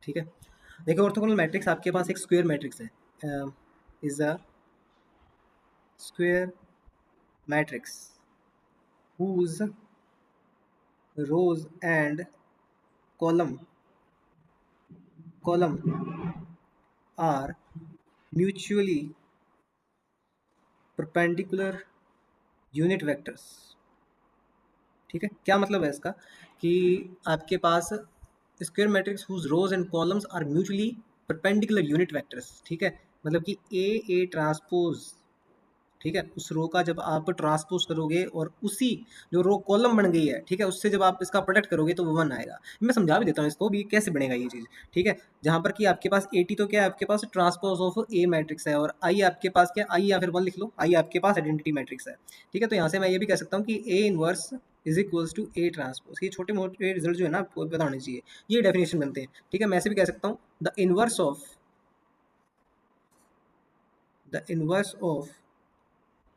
ठीक है। देखो ऑर्थोगोनल मैट्रिक्स आपके पास एक स्क्वायर मैट्रिक्स है, is a square matrix whose rows and column are mutually perpendicular unit vectors। ठीक है, क्या मतलब है इसका कि आपके पास square matrix whose rows and columns are mutually perpendicular unit vectors. ठीक है, मतलब कि ए ट्रांसपोज, ठीक है, उस रो का जब आप ट्रांसपोज करोगे और उसी जो रो कॉलम बन गई है, ठीक है, उससे जब आप इसका प्रोडक्ट करोगे तो वो 1 आएगा। मैं समझा भी देता हूँ इसको भी कैसे बनेगा ये चीज़। ठीक है, जहाँ पर कि आपके पास एटी तो क्या है, आपके पास ट्रांसपोज ऑफ ए मैट्रिक्स है, और आई आपके पास क्या, आई या फिर 1 लिख लो, आई आपके पास आइडेंटिटी मैट्रिक्स है। ठीक है, तो यहाँ से मैं ये भी कह सकता हूँ कि A inverse is equals to A transpose. ये छोटे मोटे रिजल्ट जो है ना आपको पता होने चाहिए, ये डेफिनेशन बनते हैं। ठीक है, मैं ऐसे भी कह सकता हूँ the inverse of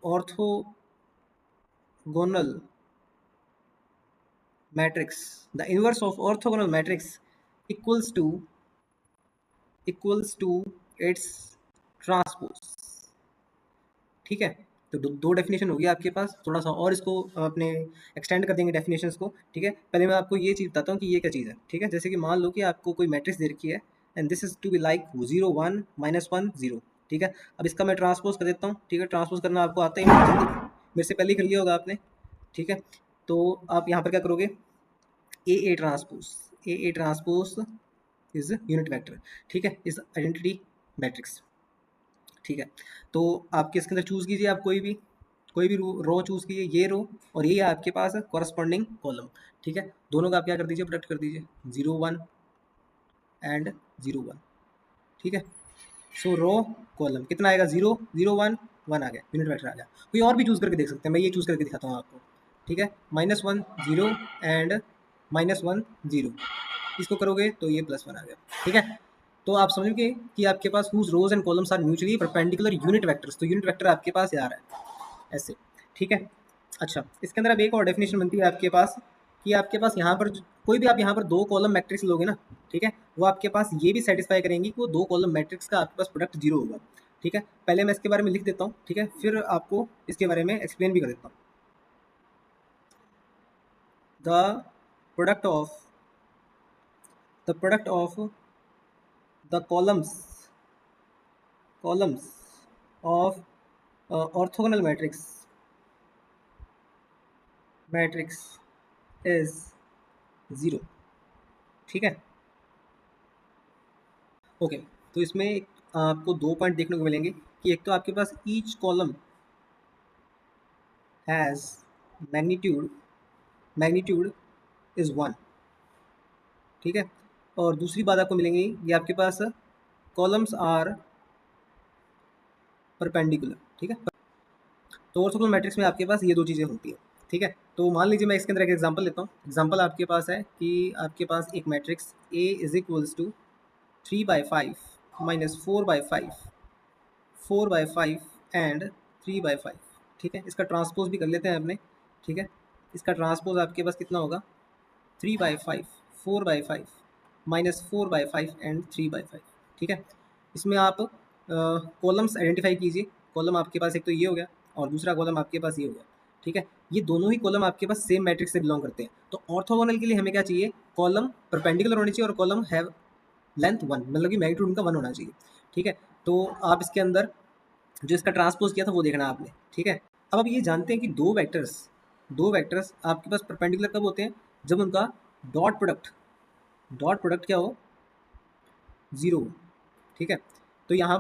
orthogonal matrix, the inverse of orthogonal matrix equals to its transpose। ठीक है, तो दो डेफिनेशन होगी आपके पास, थोड़ा सा और इसको अपने एक्सटेंड कर देंगे डेफिनेशंस को। ठीक है, पहले मैं आपको ये चीज़ बताता हूँ कि ये क्या चीज़ है। ठीक है, जैसे कि मान लो कि आपको कोई मैट्रिक्स दे रखी है and this is to be like 0 1 -1 0। ठीक है, अब इसका मैं ट्रांसपोज कर देता हूँ। ठीक है, ट्रांसपोज करना आपको आता ही नहीं, जल्दी मेरे से पहले ही कर लिया होगा आपने। ठीक है, तो आप यहाँ पर क्या करोगे, A transpose is unit vector. ठीक है, इज आइडेंटिटी मैट्रिक्स। ठीक है, तो आप किसके अंदर चूज कीजिए, आप कोई भी रो चूज कीजिए, ये रो और ये आपके पास है कॉरस्पॉन्डिंग कॉलम। ठीक है, दोनों का आप क्या कर दीजिए, प्रोडक्ट कर दीजिए, 0 1 एंड 0 1। ठीक है, सो रो कॉलम कितना आएगा, 0 0 1 1 आ गया, यूनिट वेक्टर आ गया। कोई और भी चूज करके देख सकते हैं, मैं ये चूज करके दिखाता हूँ आपको। ठीक है, -1 0 एंड -1 0, इसको करोगे तो ये +1 आ गया। ठीक है, तो आप समझोगे कि आपके पास whose rows and columns are mutually perpendicular unit vectors, तो यूनिट वेक्टर आपके पास आ रहा है ऐसे। ठीक है, अच्छा, इसके अंदर अब एक और डेफिनेशन बनती है आपके पास कि आपके पास यहाँ पर कोई भी आप यहाँ पर 2 कॉलम मैट्रिक्स लोगे ना, ठीक है, वो आपके पास ये भी सेटिस्फाई करेंगी कि वो 2 कॉलम मैट्रिक्स का आपके पास प्रोडक्ट 0 होगा। ठीक है, पहले मैं इसके बारे में लिख देता हूँ, ठीक है, फिर आपको इसके बारे में एक्सप्लेन भी कर देता हूँ। The product of the columns of orthogonal matrix is 0। ठीक है, ओके, तो इसमें आपको 2 पॉइंट देखने को मिलेंगे कि एक तो आपके पास each column has magnitude is 1। ठीक है, और दूसरी बात आपको मिलेंगी ये आपके पास कॉलम्स आर परपेंडिकुलर। ठीक है, तो ऑर्थोगोनल मैट्रिक्स में आपके पास ये 2 चीज़ें होती हैं। ठीक है, तो मान लीजिए मैं इसके अंदर एक एग्जांपल लेता हूँ। एग्जांपल आपके पास है कि आपके पास एक matrix A is equals to 3/5 -4/5 4/5 and 3/5। ठीक है, इसका ट्रांसपोज भी कर लेते हैं अपने। ठीक है, इसका ट्रांसपोज आपके पास कितना होगा, 3/5 4/5 -4/5 एंड 3/5। ठीक है, इसमें आप कॉलम्स आइडेंटिफाई कीजिए। कॉलम आपके पास एक तो ये हो गया और दूसरा कॉलम आपके पास ये हो गया। ठीक है, ये दोनों ही कॉलम आपके पास सेम मैट्रिक्स से बिलोंग करते हैं। तो ऑर्थोगोनल के लिए हमें क्या चाहिए, कॉलम परपेंडिकुलर होनी चाहिए और कॉलम हैव लेंथ 1, मतलब कि मैग्नीट्यूड उनका 1 होना चाहिए। ठीक है, तो आप इसके अंदर जो इसका ट्रांसपोज किया था वो देखना आपने। ठीक है, अब आप ये जानते हैं कि दो वेक्टर्स आपके पास परपेंडिकुलर कब होते हैं, जब उनका डॉट प्रोडक्ट क्या हो, 0 हो। ठीक है, तो यहाँ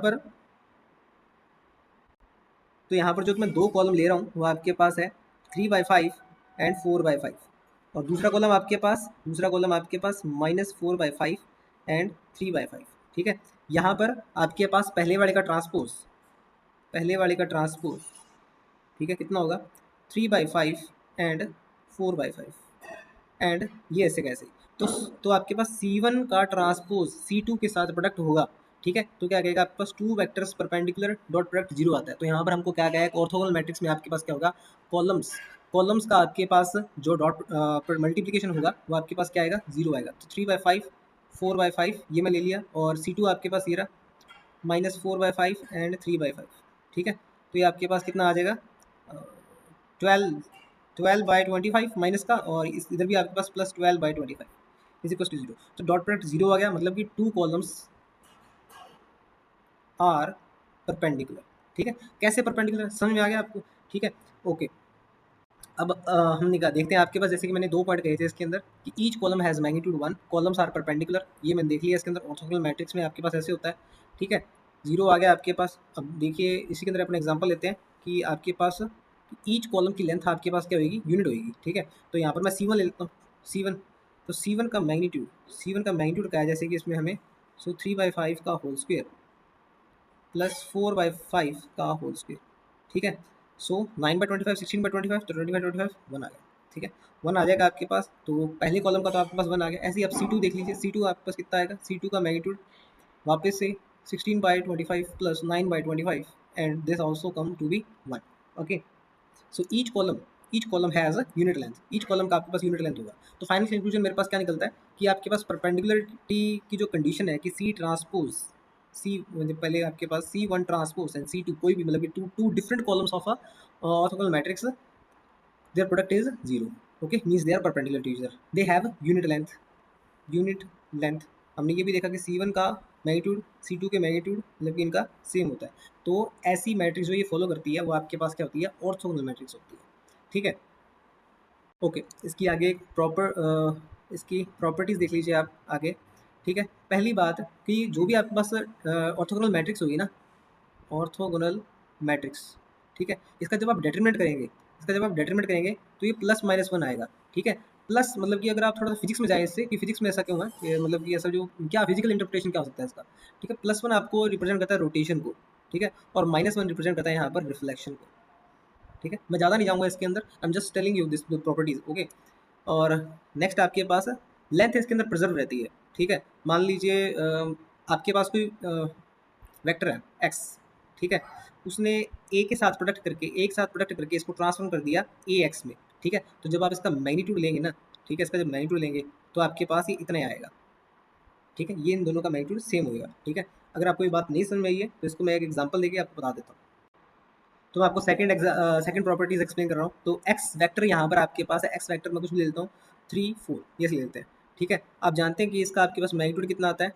पर जो मैं 2 कॉलम ले रहा हूँ वो आपके पास है 3/5 एंड 4/5, और दूसरा कॉलम आपके पास -4/5 एंड 3/5। ठीक है, यहाँ पर आपके पास पहले वाले का ट्रांसपोज, ठीक है, कितना होगा, 3/5 एंड 4/5 एंड ये ऐसे कैसे, तो आपके पास C1 का ट्रांसपोज C2 के साथ प्रोडक्ट होगा। ठीक है, तो क्या कहेगा, आपके पास 2 वेक्टर्स परपेंडिकुलर डॉट प्रोडक्ट 0 आता है। तो यहाँ पर हमको क्या कहा है, ऑर्थोगोनल मैट्रिक्स में आपके पास क्या होगा, कॉलम्स का आपके पास जो डॉट मल्टीप्लिकेशन होगा वो आपके पास क्या आएगा, 0 आएगा। तो 3/5 4/5 ये मैं ले लिया, और C2 आपके पास ये रहा -4/5 एंड 3/5, ठीक है। तो ये आपके पास कितना आ जाएगा 12/25 माइनस का, और इस इधर भी आपके पास +12/25 इज इक्वल टू 0। तो डॉट प्रोडक्ट 0 आ गया, मतलब कि 2 कॉलम्स आर परपेंडिकुलर, ठीक है। कैसे परपेंडिकुलर समझ में आ गया आपको, ठीक है। ओके, अब हमने कहा देखते हैं आपके पास, जैसे कि मैंने 2 पॉइंट कहे थे इसके अंदर कि each column has magnitude 1, columns are perpendicular, ये मैंने देख लिया इसके अंदर। ऑर्थोगोनल मैट्रिक्स में आपके पास ऐसे होता है, ठीक है। 0 आ गया आपके पास। अब देखिए इसी के अंदर अपने एग्जांपल लेते हैं कि आपके पास ईच कॉलम की लेंथ आपके पास क्या होगी, यूनिट होगी, ठीक है। तो यहाँ पर मैं C1 ले लेता हूँ, C1। तो C1 का मैग्नीट्यूड क्या है, जैसे कि इसमें हमें 3/5 का होल स्क्वायर प्लस 4/5 का होल स्क्वायर, ठीक है। सो 9/25 16/25, तो 20/25 1 आ गया, ठीक है। 1 आ जाएगा आपके पास, तो पहले कॉलम का तो आपके पास 1 आ गया। ऐसे ही आप C2 देख लीजिए, C2 आपके पास कितना आएगा, C2 का मैग्नीट्यूड वापस से 16/25 plus 9/25 and this also come to be 1, okay. So each column has a unit length, each column का आपके पास यूनिट लेंथ होगा। तो फाइनल कंक्लूजन मेरे पास क्या निकलता है कि आपके पास परपेंडिकुलरिटी की जो कंडीशन है कि C ट्रांसपोज C, मतलब पहले आपके पास C1 ट्रांसपोज एंड C2 कोई भी, मतलब two different columns of a orthogonal matrix, their product is 0, okay, means they are perpendicular to each other, they have unit length. हमने ये भी देखा कि C1 का मैग्नीट्यूड C2 के मैग्नीट्यूड मतलब कि इनका सेम होता है। तो ऐसी मैट्रिक्स जो ये फॉलो करती है वो आपके पास क्या होती है, ऑर्थोगोनल मैट्रिक्स होती है, ठीक है। ओके, इसकी आगे एक इसकी प्रॉपर्टीज़ देख लीजिए आप आगे, ठीक है। पहली बात कि जो भी आपके पास ऑर्थोगोनल मैट्रिक्स होगी ना, ऑर्थोगोनल मैट्रिक्स, ठीक है, इसका जब आप डेटरमिनेट करेंगे तो ये +-1 आएगा, ठीक है। प्लस मतलब कि अगर आप थोड़ा सा फिजिक्स में जाएँ इससे, कि फिजिक्स में ऐसा क्यों है, कि मतलब कि ऐसा जो क्या फिजिकल इंटरप्रिटेशन क्या हो सकता है इसका, ठीक है। +1 आपको रिप्रेजेंट करता है रोटेशन को, ठीक है, और -1 रिप्रेजेंट करता है यहाँ पर रिफ्लेक्शन को, ठीक है। मैं ज़्यादा नहीं जाऊँगा इसके अंदर, I am just telling you this properties, okay. और नेक्स्ट आपके पास लेंथ इसके अंदर प्रिजर्व रहती है, ठीक है। मान लीजिए आपके पास कोई वेक्टर है x, ठीक है, उसने a के साथ प्रोडक्ट करके इसको ट्रांसफॉर्म कर दिया ax में, ठीक है। तो जब आप इसका मैग्नीट्यूड लेंगे ना, ठीक है, इसका जब मैग्नीट्यूड लेंगे तो आपके पास ये इतना आएगा, ठीक है। ये इन दोनों का मैग्नीट्यूड सेम होगा, ठीक है। अगर आपको ये बात नहीं समझ में आई है तो इसको मैं एक एग्जांपल देके आपको बता देता हूँ। तो मैं आपको सेकंड प्रॉपर्टीज एक्सप्लेन कर रहा हूँ। तो एक्स वेक्टर यहाँ पर आपके पास है, एक्स वेक्टर मैं कुछ भी ले लेता हूँ 3 4, ये ले लेते हैं, ठीक है। आप जानते हैं कि इसका आपके पास मैग्नीट्यूड कितना आता है,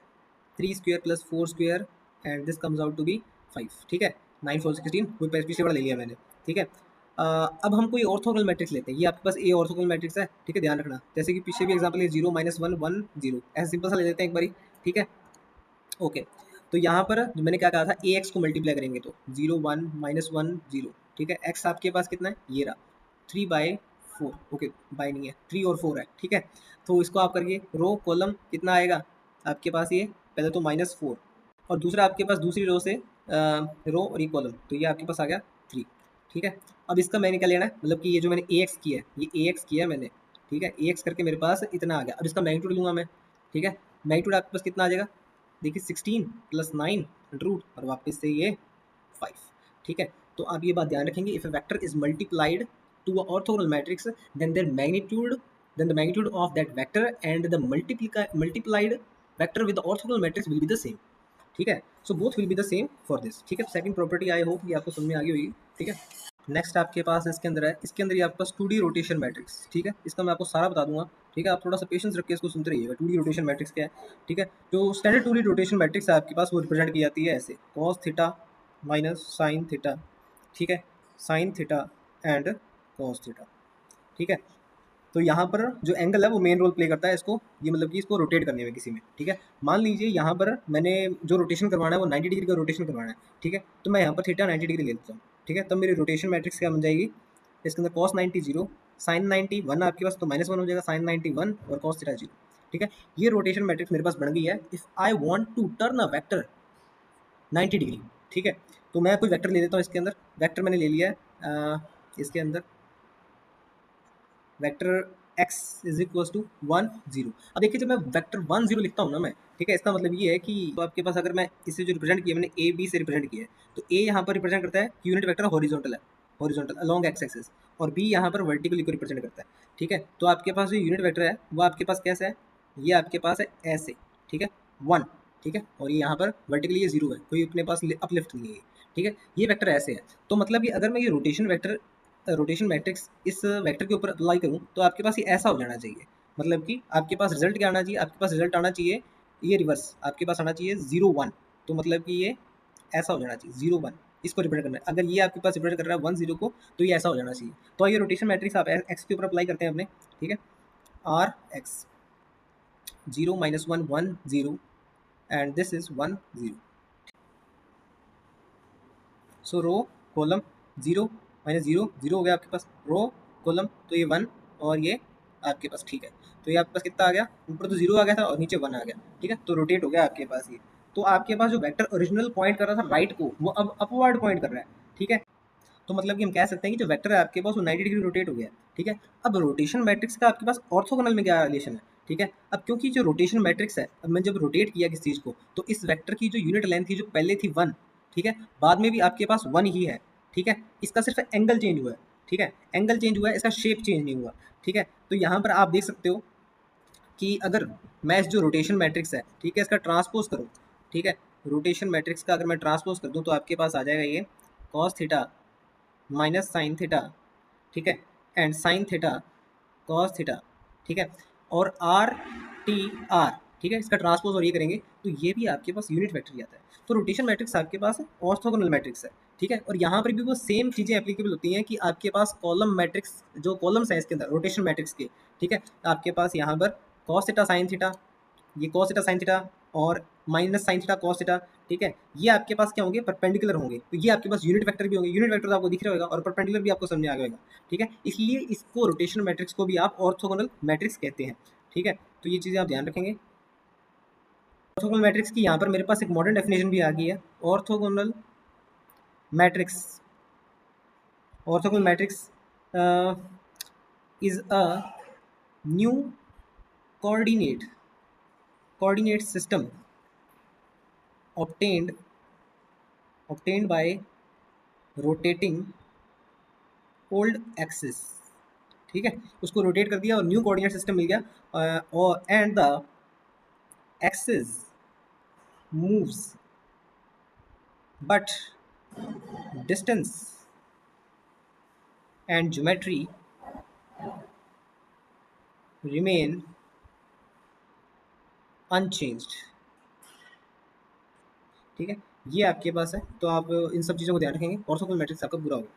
3 square plus 4 square and this comes out to be 5, ठीक है। 9 4 16, कोई पीछे वाला ले लिया मैंने, ठीक है। अब हम कोई ऑर्थोगोनल मैट्रिक्स लेते हैं, ये आपके पास ए ऑर्थोगोनल मैट्रिक्स है, ठीक है, ध्यान रखना। जैसे कि पीछे भी एग्जाम्पल है 0 -1 1 0, ऐसा सिंपल सा ले लेते हैं एक बारी, ठीक है। ओके, तो यहाँ पर जो मैंने क्या कहा था, ए एक्स को मल्टीप्लाई करेंगे तो 0 1 -1 0, ठीक है। एक्स आपके पास कितना है, ये रहा 3/4, ओके, बाय नहीं है, 3 और 4 है, ठीक है। तो इसको आप करिए, रो कॉलम कितना आएगा आपके पास, ये पहले तो -4, और दूसरा आपके पास दूसरी रो से रो और ये कॉलम, तो ये आपके पास आ गया 3, ठीक है। अब इसका मैंने क्या लेना है, मतलब कि ये जो मैंने ए एक्स किया है, ये ए एक्स किया है मैंने, ठीक है, ए एक्स करके मेरे पास इतना आ गया। अब इसका मैग्नीट्यूड लूँगा मैं, ठीक है। मैग्नीट्यूड आपके पास कितना आ जाएगा, देखिए 16 + 9 रूट और वापस से ये 5, ठीक है। तो आप ये बात ध्यान रखेंगे, if a vector is multiplied to a orthogonal matrix then the magnitude of that vector and the multiplied vector with orthogonal matrix will be the same, ठीक है। So both will be the same for this, ठीक है। Second property I hope ये आपको समझ में आ गई होगी, ठीक है। नेक्स्ट आपके पास इसके अंदर है, इसके अंदर ये आपके पास 2D रोटेशन मैट्रिक्स, ठीक है। इसका मैं आपको सारा बता दूंगा, ठीक है। आप थोड़ा सा पेशेंस रख के इसको सुनते रहिएगा। 2D रोटेशन मैट्रिक्स क्या है, ठीक है। जो स्टैंडर्ड 2D रोटेशन मैट्रिक्स है आपके पास, वो रिप्रेजेंट की जाती है ऐसे, cos theta minus sine theta, ठीक है, sine theta and cos theta, ठीक है। तो यहाँ पर जो एंगल है वो मेन रोल प्ले करता है इसको, ये मतलब कि इसको रोटेट करने में किसी में, ठीक है। मान लीजिए यहाँ पर मैंने जो रोटेशन करवाना है वो 90 डिग्री का रोटेशन करवाना है, ठीक है। तो मैं यहाँ पर थीटा 90 डिग्री ले लेता हूँ, ठीक है। तब मेरी रोटेशन मैट्रिक्स क्या बन जाएगी, इसके अंदर cos 90 0, sin 90 1 आपके पास, तो -1 हो जाएगा, sin 90 1 और cos थीटा 0, ठीक है। ये रोटेशन मैट्रिक्स मेरे पास बन गई है। If I want to turn a vector 90 degree, ठीक है, तो मैं कोई वेक्टर ले लेता हूँ इसके अंदर। वेक्टर मैंने ले लिया है इसके अंदर vector x is equal to 1 0। अब देखिए जब मैं वेक्टर 1 0 लिखता हूँ ना मैं, ठीक है, इसका मतलब ये है कि तो आपके पास अगर मैं इसे जो रिप्रेजेंट किया मैंने ए बी से रिप्रेजेंट किया है, तो ए यहाँ पर रिप्रेजेंट करता है कि यूनिट वेक्टर हॉरिजॉन्टल है, हॉरिजॉन्टल अलोंग एक्स एक्सिस, और बी यहाँ पर वर्टिकली को रिप्रेजेंट करता है, ठीक है। तो आपके पास जो यूनिट वेक्टर है वो आपके पास कैसा है, ये आपके पास है ऐसे, ठीक है 1, ठीक है, और ये यहाँ पर वर्टिकली ये 0 है, कोई अपने पास अपलिफ्ट नहीं है ये, ठीक है। ये वेक्टर ऐसे है, तो मतलब कि अगर मैं ये रोटेशन मैट्रिक्स इस वेक्टर के ऊपर अप्लाई करूँ तो आपके पास ये ऐसा हो जाना चाहिए। मतलब कि आपके पास रिजल्ट क्या आना चाहिए, आपके पास रिजल्ट आना चाहिए ये रिवर्स, आपके पास आना चाहिए 0 1। तो मतलब कि ये ऐसा हो जाना चाहिए 0 1, इसको रिप्रेजेंट करना है। अगर ये आपके पास रिप्रेजेंट कर रहा है 1 0 को, तो ये ऐसा हो जाना चाहिए। तो ये रोटेशन मैट्रिक्स आप एक्स के ऊपर अप्लाई करते हैं अपने, ठीक है, R x 0 -1 1 0 and this is 1 0। So row column 0 -0 0 हो गया आपके पास, रो कॉलम तो ये 1 और ये आपके पास, ठीक है। तो ये आपके पास कितना आ गया, ऊपर तो 0 आ गया था और नीचे 1 आ गया, ठीक है। तो रोटेट हो गया आपके पास ये। तो आपके पास जो वेक्टर ओरिजिनल पॉइंट कर रहा था राइट को, वो अब अपवर्ड पॉइंट कर रहा है, ठीक है। तो मतलब कि हम कह सकते हैं कि जो वेक्टर है आपके पास वो 90 डिग्री रोटेट हो गया, ठीक है। अब रोटेशन मैट्रिक्स का आपके पास ऑर्थोगोनल में क्या रिलेशन है, ठीक है। अब क्योंकि जो रोटेशन मैट्रिक्स है, अब मैं जब रोटेट किया किस चीज़ को, तो इस वेक्टर की जो यूनिट लेंथ थी जो पहले थी 1, ठीक है, बाद में भी आपके पास 1 ही है, ठीक है। इसका सिर्फ एंगल चेंज हुआ है, ठीक है, एंगल चेंज हुआ है, इसका शेप चेंज नहीं हुआ, ठीक है। तो यहाँ पर आप देख सकते हो कि अगर मैं इस जो रोटेशन मैट्रिक्स है, ठीक है, इसका ट्रांसपोज करूँ, ठीक है, रोटेशन मैट्रिक्स का अगर मैं ट्रांसपोज कर दूँ तो आपके पास आ जाएगा ये cos theta minus sine theta, ठीक है, and sine theta cos theta, ठीक है, और आर टी आर, ठीक है, इसका ट्रांसपोज और ये करेंगे तो ये भी आपके पास यूनिट वेक्टर ही आता है। तो रोटेशन मैट्रिक्स आपके पास ऑर्थोगोनल मैट्रिक्स है, ठीक है। और यहाँ पर भी वो सेम चीज़ें एप्लीकेबल होती हैं कि आपके पास कॉलम मैट्रिक्स जो कॉलम्स है इसके अंदर रोटेशन मैट्रिक्स के, ठीक है, आपके पास यहाँ पर कॉस थीटा साइन थीटा, ये cos थीटा sin थीटा और minus sine theta cos theta, ठीक है, ये आपके पास क्या होंगे, परपेंडिकुलर होंगे। तो ये आपके पास यूनिट वेक्टर भी होंगे, यूनिट वेक्टर तो आपको दिख रहा होगा और परपेंडिकुलर भी आपको समझ में आ गया होगा, ठीक है। इसलिए इसको रोटेशन मैट्रिक्स को भी आप ऑर्थोगोनल मैट्रिक्स कहते हैं, ठीक है। तो ये चीज़ें आप ध्यान रखेंगे। ऑर्थोगोनल मैट्रिक्स की यहाँ पर मेरे पास एक मॉडर्न डेफिनेशन भी आ गई है। Orthogonal matrix, orthogonal matrix is a new coordinate system obtained by rotating old axis, ठीक है, उसको रोटेट कर दिया और न्यू कोऑर्डिनेट सिस्टम मिल गया, और and the axis moves but distance and geometry remain unchanged, ठीक है। ये आपके पास है, तो आप इन सब चीज़ों को ध्यान रखेंगे, ऑर्थोगोनल मैट्रिक्स आपका पूरा होगा।